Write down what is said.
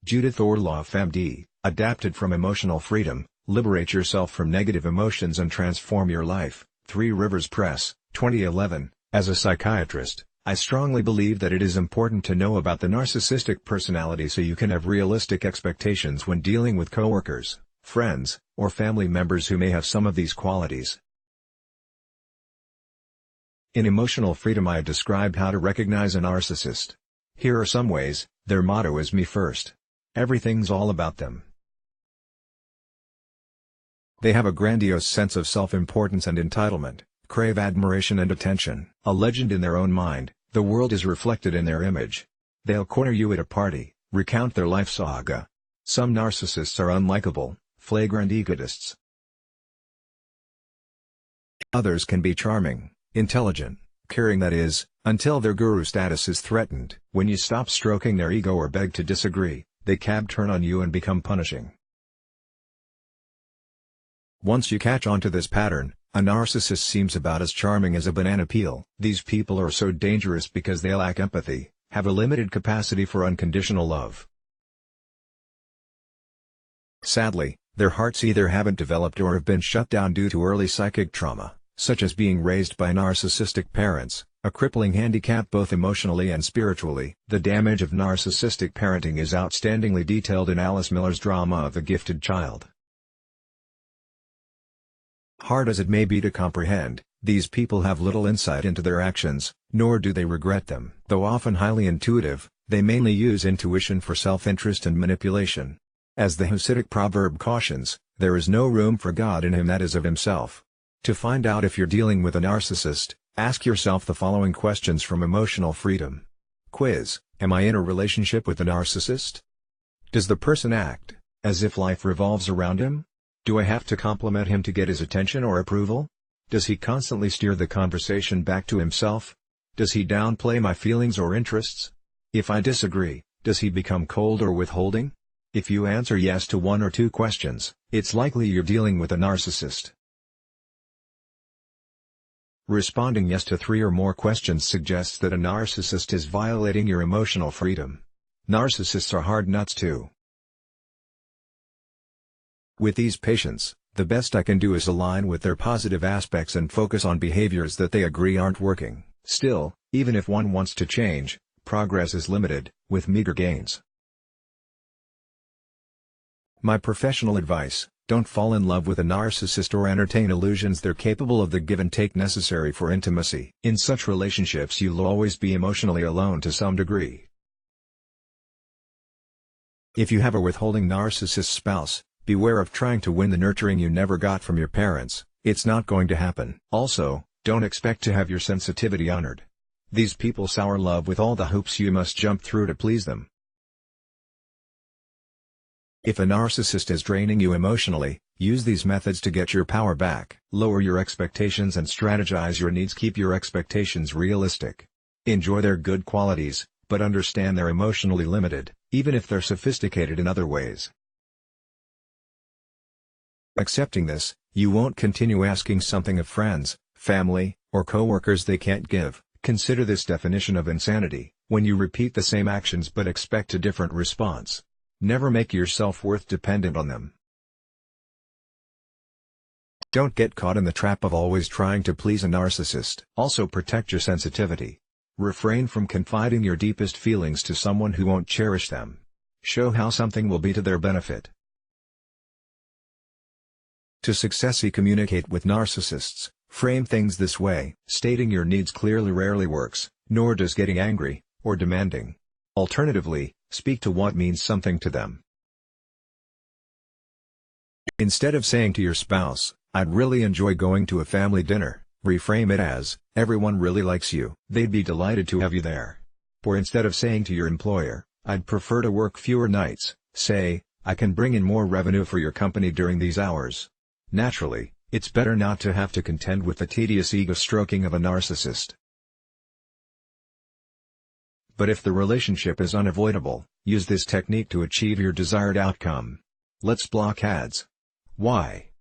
Judith Orloff MD, adapted from Emotional Freedom, Liberate Yourself from Negative Emotions and Transform Your Life, 3 Rivers Press, 2011. As a psychiatrist, I strongly believe that it is important to know about the narcissistic personality so you can have realistic expectations when dealing with coworkers, friends, or family members who may have some of these qualities. In Emotional Freedom I described how to recognize a narcissist. Here are some ways. Their motto is me first. Everything's all about them. They have a grandiose sense of self-importance and entitlement, crave admiration and attention. A legend in their own mind, the world is reflected in their image. They'll corner you at a party, recount their life saga. Some narcissists are unlikable, flagrant egotists. Others can be charming, intelligent, caring, that is, until their guru status is threatened. When you stop stroking their ego or beg to disagree, they can turn on you and become punishing. Once you catch on to this pattern, a narcissist seems about as charming as a banana peel. These people are so dangerous because they lack empathy, have a limited capacity for unconditional love. Sadly, their hearts either haven't developed or have been shut down due to early psychic trauma, such as being raised by narcissistic parents, a crippling handicap both emotionally and spiritually. The damage of narcissistic parenting is outstandingly detailed in Alice Miller's drama of The Gifted Child. Hard as it may be to comprehend, these people have little insight into their actions, nor do they regret them. Though often highly intuitive, they mainly use intuition for self-interest and manipulation. As the Hasidic proverb cautions, there is no room for God in him that is of himself. To find out if you're dealing with a narcissist, ask yourself the following questions from Emotional Freedom. Quiz: Am I in a relationship with a narcissist? Does the person act as if life revolves around him? Do I have to compliment him to get his attention or approval? Does he constantly steer the conversation back to himself? Does he downplay my feelings or interests? If I disagree, does he become cold or withholding? If you answer yes to 1 or 2 questions, it's likely you're dealing with a narcissist. Responding yes to 3 or more questions suggests that a narcissist is violating your emotional freedom. Narcissists are hard nuts too. With these patients, the best I can do is align with their positive aspects and focus on behaviors that they agree aren't working. Still, even if one wants to change, progress is limited, with meager gains. My professional advice: don't fall in love with a narcissist or entertain illusions they're capable of the give and take necessary for intimacy. In such relationships you'll always be emotionally alone to some degree. If you have a withholding narcissist spouse, beware of trying to win the nurturing you never got from your parents. It's not going to happen. Also, don't expect to have your sensitivity honored. These people sour love with all the hoops you must jump through to please them. If a narcissist is draining you emotionally, use these methods to get your power back. Lower your expectations and strategize your needs. Keep your expectations realistic. Enjoy their good qualities, but understand they're emotionally limited, even if they're sophisticated in other ways. Accepting this, you won't continue asking something of friends, family, or coworkers they can't give. Consider this definition of insanity: when you repeat the same actions but expect a different response. Never make your self-worth dependent on them. Don't get caught in the trap of always trying to please a narcissist. Also protect your sensitivity. Refrain from confiding your deepest feelings to someone who won't cherish them. Show how something will be to their benefit. To successfully communicate with narcissists, frame things this way: stating your needs clearly rarely works, nor does getting angry or demanding. Alternatively, speak to what means something to them. Instead of saying to your spouse, "I'd really enjoy going to a family dinner," reframe it as, "Everyone really likes you. They'd be delighted to have you there." Or instead of saying to your employer, "I'd prefer to work fewer nights," say, "I can bring in more revenue for your company during these hours." Naturally, it's better not to have to contend with the tedious ego-stroking of a narcissist. But if the relationship is unavoidable, use this technique to achieve your desired outcome. Let's block ads. Why?